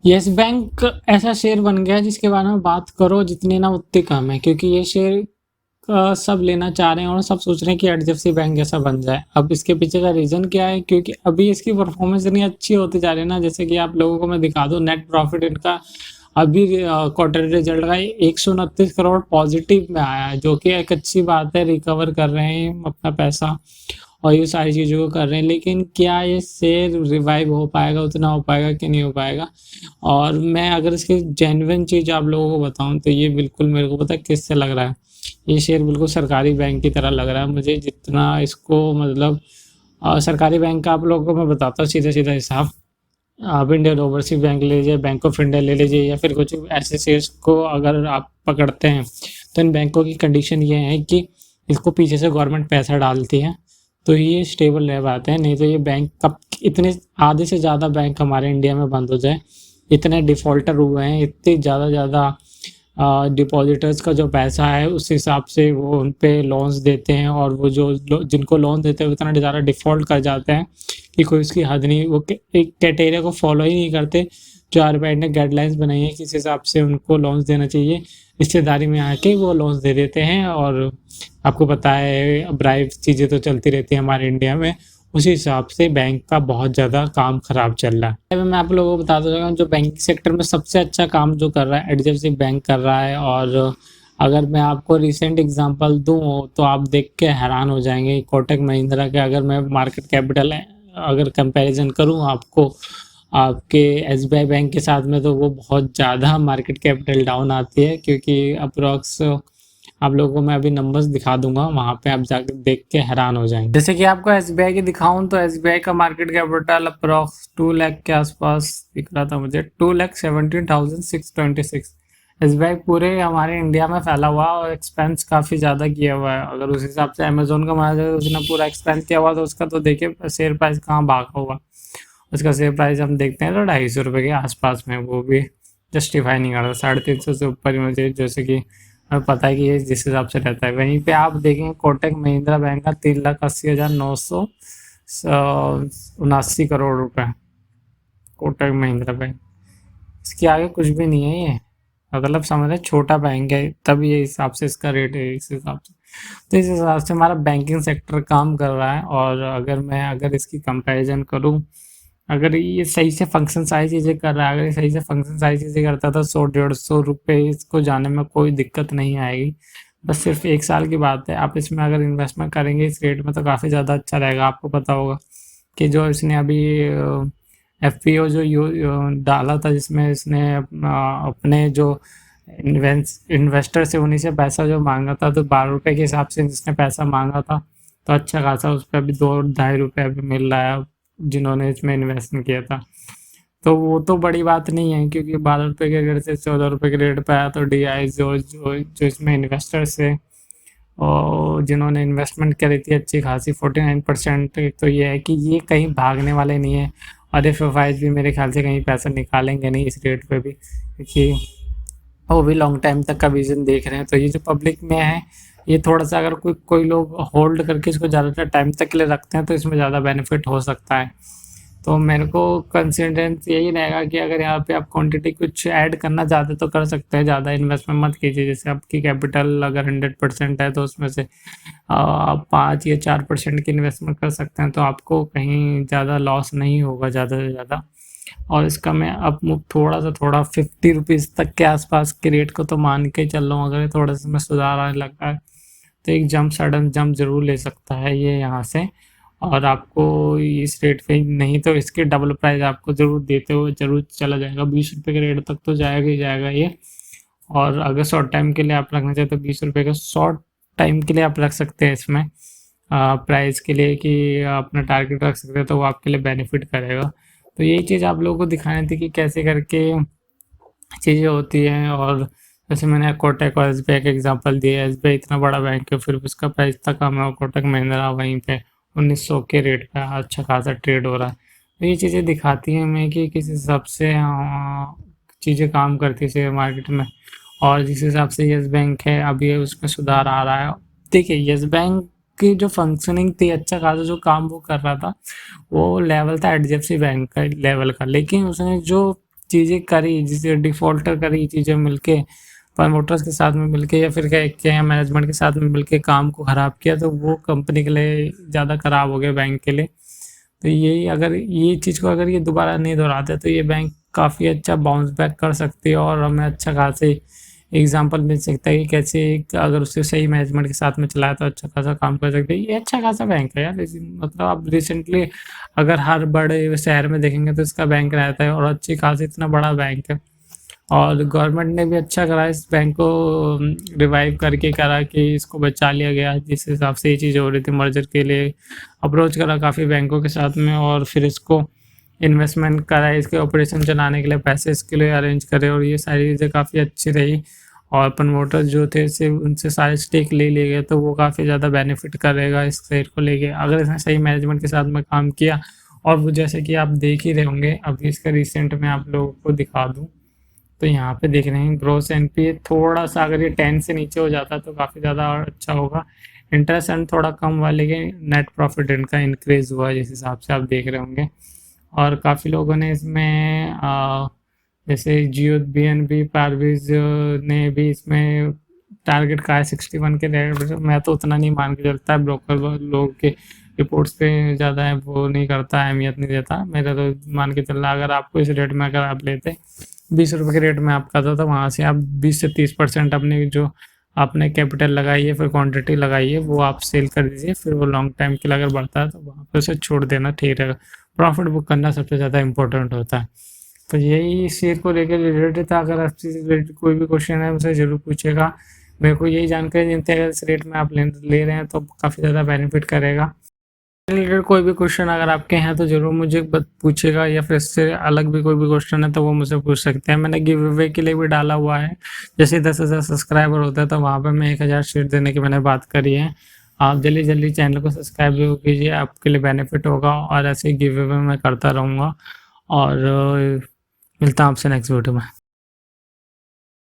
Yes bank ऐसा share बन गया है जिसके बारे में बात करो जितनी ना उतनी कम है, क्योंकि ये शेयर सब लेना चाह रहे हैं और सब सोच रहे हैं कि एचडीएफसी बैंक जैसा बन जाए। अब इसके पीछे का रीज़न क्या है? क्योंकि अभी इसकी परफॉर्मेंस इतनी अच्छी होती जा रही है ना, जैसे कि आप लोगों को मैं दिखा दूँ, नेट प्रॉफिट इनका अभी क्वार्टर रिजल्ट का 129 करोड़ पॉजिटिव में आया है, जो कि एक अच्छी बात है। रिकवर कर रहे हैं अपना पैसा और ये सारी चीज़ों को कर रहे हैं, लेकिन क्या ये शेयर रिवाइव हो पाएगा, उतना हो पाएगा कि नहीं हो पाएगा? और मैं अगर इसकी जेन्युइन चीज़ आप लोगों को बताऊं तो ये बिल्कुल मेरे को पता है किससे लग रहा है। ये शेयर बिल्कुल सरकारी बैंक की तरह लग रहा है मुझे, जितना इसको मतलब सरकारी बैंक का आप लोगों को मैं बताता हूँ सीधा सीधा हिसाब। आप इंडियन ओवरसीज बैंक ले लीजिए, बैंक ऑफ इंडिया ले लीजिए, या फिर कुछ ऐसे शेयर्स को अगर आप पकड़ते हैं तो इन बैंकों की कंडीशन ये है कि इसको पीछे से गवर्नमेंट पैसा डालती है तो ये स्टेबल रह पाते हैं, नहीं तो ये बैंक कब इतने आधे से ज़्यादा बैंक हमारे इंडिया में बंद हो जाए। इतने डिफ़ॉल्टर हुए हैं, इतनी ज़्यादा डिपॉजिटर्स का जो पैसा है उस हिसाब से वो उन पे लोन्स देते हैं, और वो जो जिनको लोन देते हैं वो इतना ज़्यादा डिफ़ॉल्ट कर जाते हैं कि कोई उसकी हद नहीं। वो एक क्राइटेरिया को फॉलो ही नहीं करते जो आरबीआई ने गाइडलाइंस बनाई है किस हिसाब से उनको लोन्स देना चाहिए। रिश्तेदारी में आके वो लोन्स दे देते हैं, और आपको पता है ब्राइब चीज़ें तो चलती रहती हैं हमारे इंडिया में। उसी हिसाब से बैंक का बहुत ज़्यादा काम खराब चल रहा है। मैं आप लोगों को बताता चलूँ, जो बैंकिंग सेक्टर में सबसे अच्छा काम जो कर रहा है एचडीएफसी बैंक कर रहा है। और अगर मैं आपको रिसेंट एग्जांपल दूँ तो आप देख के हैरान हो जाएंगे। कोटक महिंद्रा के अगर मैं मार्केट कैपिटल अगर कंपैरिजन करूँ आपको आपके एसबीआई बैंक के साथ में, तो वो बहुत ज़्यादा मार्केट कैपिटल डाउन आती है, क्योंकि अप्रॉक्स आप लोगों को मैं अभी नंबर्स दिखा दूंगा, वहाँ पे आप जाकर देख के हैरान हो जाएंगे। जैसे कि आपको एसबीआई की दिखाऊं तो एसबीआई का मार्केट कैपिटल अप्रॉक्स 2 लाख के आसपास दिख रहा था मुझे, 2,17,626। एसबीआई पूरे हमारे इंडिया में फैला हुआ और एक्सपेंस काफ़ी ज़्यादा किया हुआ है। अगर उस हिसाब से अमेजोन का माना जाए तो उसने पूरा एक्सपेंस किया हुआ, तो उसका तो देखिए शेयर प्राइस कहाँ भागा हुआ। उसका शेयर प्राइस हम देखते हैं तो 250 रुपये के आसपास में, वो भी जस्टिफाई नहीं कर रहा। 350 से ऊपर ही मुझे जैसे कि हमें पता है कि ये जिस हिसाब से रहता है। वहीं पे आप देखेंगे कोटक महिंद्रा बैंक का 3,80,979 करोड़ रुपए, कोटक महिंद्रा बैंक। इसके आगे कुछ भी नहीं है ये, मतलब समझ रहे छोटा बैंक है तब ये हिसाब से इसका रेट है इस हिसाब से। तो इस हिसाब से हमारा बैंकिंग सेक्टर काम कर रहा है। और अगर इसकी कंपैरिजन करूँ, अगर ये सही से फंक्शन सारी चीज़ें कर रहा है, अगर ये सही से फंक्शन सारी चीज़ें करता था 100-150 रुपये इसको जाने में कोई दिक्कत नहीं आएगी। बस सिर्फ 1 साल की बात है। आप इसमें अगर इन्वेस्टमेंट करेंगे इस रेट में तो काफ़ी ज़्यादा अच्छा रहेगा। आपको पता होगा कि जो इसने अभी एफपीओ जो डाला था, जिसमें इसने अपने जो इन्वेस्टर से उन्हीं से पैसा जो मांगा था, तो 12 रुपये के हिसाब से जिसने पैसा मांगा था, तो अच्छा खासा उस पर अभी 2-2.5 रुपये अभी मिल रहा है जिन्होंने इसमें इन्वेस्ट किया था। तो वो तो बड़ी बात नहीं है, क्योंकि 12 रुपये के अगर से 14 रुपये के रेट पे आया, तो डीआई जो इसमें इन्वेस्टर्स है और जिन्होंने इन्वेस्टमेंट करी थी अच्छी खासी 49%, तो ये है कि ये कहीं भागने वाले नहीं है। और एफ भी मेरे ख्याल से कहीं पैसा निकालेंगे नहीं इस रेट पे भी, क्योंकि वो भी लॉन्ग टाइम तक का विजन देख रहे हैं। तो ये जो पब्लिक में है, ये थोड़ा सा अगर कोई लोग होल्ड करके इसको ज़्यादातर टाइम तक के लिए रखते हैं तो इसमें ज़्यादा बेनिफिट हो सकता है। तो मेरे को कंसिडरेंस यही रहेगा कि अगर यहाँ पे आप क्वांटिटी कुछ ऐड करना चाहते तो कर सकते हैं, ज़्यादा इन्वेस्टमेंट मत कीजिए। जैसे आपकी कैपिटल अगर 100% है तो उसमें से आप 5 या 4% की इन्वेस्टमेंट कर सकते हैं, तो आपको कहीं ज़्यादा लॉस नहीं होगा ज़्यादा से ज़्यादा। और इसका मैं अब थोड़ा 50 रुपीज़ तक के आसपास के रेट को तो मान के चल रहा हूँ। अगर थोड़ा सा में सुधार आने लगा है तो एक सडन जंप ज़रूर ले सकता है ये यहाँ से, और आपको इस रेट पे नहीं तो इसके डबल प्राइस आपको ज़रूर देते हुए ज़रूर चला जाएगा। 20 रुपये के रेट तक तो जाएगा ही जाएगा ये। और अगर शॉर्ट टाइम के लिए आप रखना चाहते तो 20 रुपये का शॉर्ट टाइम के लिए आप रख सकते हैं इसमें प्राइस के लिए, कि अपना टारगेट रख सकते हैं, तो वो आपके लिए बेनिफिट करेगा। तो यही चीज़ आप लोगों को दिखानी थी कि कैसे करके चीज़ें होती हैं। और जैसे मैंने कोटक और एसबीआई का एग्जांपल दिया, एसबीआई इतना बड़ा बैंक है फिर उसका प्राइस इतना कम है, और कोटक महिंद्रा वहीं पे 1900 के रेट पे अच्छा खासा ट्रेड हो रहा है। तो ये चीज़ें दिखाती हैं हमें कि किस हिसाब से चीज़ें काम करती है शेयर मार्केट में, और जिस हिसाब से येस बैंक है अभी उसमें सुधार आ रहा है। देखिए येस बैंक की जो फंक्शनिंग थी, अच्छा खासा जो काम वो कर रहा था, वो लेवल था एचडीएफसी बैंक का लेवल का, लेकिन उसने जो चीज़ें करी, जिसे डिफ़ॉल्टर करी चीज़ें मिलके, प्रमोटर्स के साथ में मिलके या फिर क्या मैनेजमेंट के साथ में मिलके काम को ख़राब किया, तो वो कंपनी के लिए ज़्यादा ख़राब हो गया, बैंक के लिए। तो यही अगर ये चीज़ को अगर ये दोबारा नहीं दोहराते तो ये बैंक काफ़ी अच्छा बाउंस बैक कर सकती है और हमें अच्छा खासे एग्जाम्पल मिल सकता है कि कैसे अगर उसे सही मैनेजमेंट के साथ में चलाया तो अच्छा खासा काम कर सकते हैं। ये अच्छा खासा बैंक है यार, मतलब आप रिसेंटली अगर हर बड़े शहर में देखेंगे तो इसका बैंक रहता है और अच्छी खासी इतना बड़ा बैंक है। और गवर्नमेंट ने भी अच्छा करा इस बैंक को रिवाइव करके करा कि इसको बचा लिया गया, जिस हिसाब से ये चीज़ हो रही थी मर्जर के लिए अप्रोच करा काफ़ी बैंकों के साथ में, और फिर इसको इन्वेस्टमेंट करा, इसके ऑपरेशन चलाने के लिए पैसे इसके लिए अरेंज करे, और ये सारी चीज़ें काफ़ी अच्छी रही। और प्रमोटर जो थे से उनसे सारे स्टेक ले लिए गए, तो वो काफ़ी ज़्यादा बेनिफिट करेगा इस शेयर को लेके अगर इसने सही मैनेजमेंट के साथ में काम किया। और वो जैसे कि आप देख ही रहे होंगे, अभी इसका रिसेंट में आप लोगों को दिखा दूँ तो यहाँ पे देख रहे हैं ग्रोस एनपीए थोड़ा सा अगर ये 10 से नीचे हो जाता तो काफ़ी ज़्यादा और अच्छा होगा। इंटरेस्ट एंड थोड़ा कम हुआ, लेकिन नेट प्रॉफिट इनका इंक्रीज हुआ जिस हिसाब से आप देख रहे होंगे। और काफ़ी लोगों ने इसमें जैसे जियो बीएनबी पारवीज ने भी इसमें टारगेट कहा है 61 के रेट। मैं तो उतना नहीं मान के चलता है, ब्रोकर लोग के रिपोर्ट्स पे ज़्यादा है वो नहीं करता, अहमियत नहीं देता। मेरा तो मान के चल रहा अगर आपको इस रेट में अगर आप लेते 20 रुपये के रेट में आप करता था, वहाँ से आप 20 से 30% अपनी जो आपने कैपिटल लगाई है फिर क्वांटिटी लगाई है वो आप सेल कर दीजिए, फिर वो लॉन्ग टाइम के लिए अगर बढ़ता है तो वहाँ पर उसे छोड़ देना ठीक रहेगा। प्रॉफिट बुक करना सबसे ज़्यादा इंपॉर्टेंट होता है। तो यही शेयर को लेकर रिलेटेड था। अगर आपसे रिलेटेड कोई भी क्वेश्चन है मुझे ज़रूर पूछेगा। मेरे को यही जानकारी देते हैं अगर इस रेट में आप ले रहे हैं तो काफ़ी ज़्यादा बेनिफिट करेगा। रिलेटेड कोई भी क्वेश्चन अगर आपके हैं तो ज़रूर मुझे पूछेगा, या फिर इससे अलग भी कोई भी क्वेश्चन है तो वो मुझसे पूछ सकते हैं। मैंने गिव अवे के लिए भी डाला हुआ है, जैसे 10,000 सब्सक्राइबर होता है तो वहाँ पे मैं 1,000 शेयर देने की मैंने बात करी है। आप जल्दी जल्दी चैनल को सब्सक्राइब जरूर कीजिए, आपके लिए बेनिफिट होगा और ऐसे गिव अवे मैं करता रहूँगा। और मिलता हूँ आपसे नेक्स्ट वीडियो में।